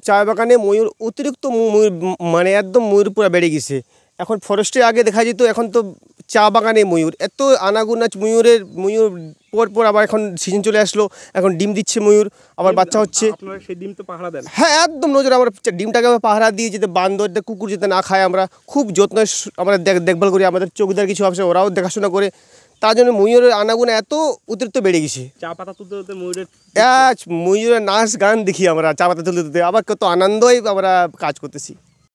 চা বাগানে ময়ূর অতিরিক্ত ময়ূর, মানে একদম ময়ূর পুরো বেড়ে গেছে। এখন ফরেস্টে আগে দেখা যেত, এখন তো চা বাগানে ময়ূর, এত আনাগোনা ময়ূর পর আবার এখন সিজন চলে আসলো, এখন ডিম দিচ্ছে ময়ূর, আবার বাচ্চা হচ্ছে। আপনারা সেই ডিম তো পাহারা দেন? হ্যাঁ, একদম নজর, আমরা ডিমটাকে পাহারা দিয়ে যাতে বান্দর কুকুর যাতে না খায়, আমরা খুব যত্ন আমরা দেখভাল করি। আমাদের চৌকিদার কিছু আছে, ওরাও দেখাশোনা করে। তার জন্য ময়ূরের আনাগোনা এত অতিরিক্ত বেড়ে গেছে। চা পাতা তুলতে তুলতে ময়ূরের নাচ গান দেখি আমরা, চা পাতা তুলতে তুলতে, আবার কত আনন্দই আমরা কাজ করতেছি।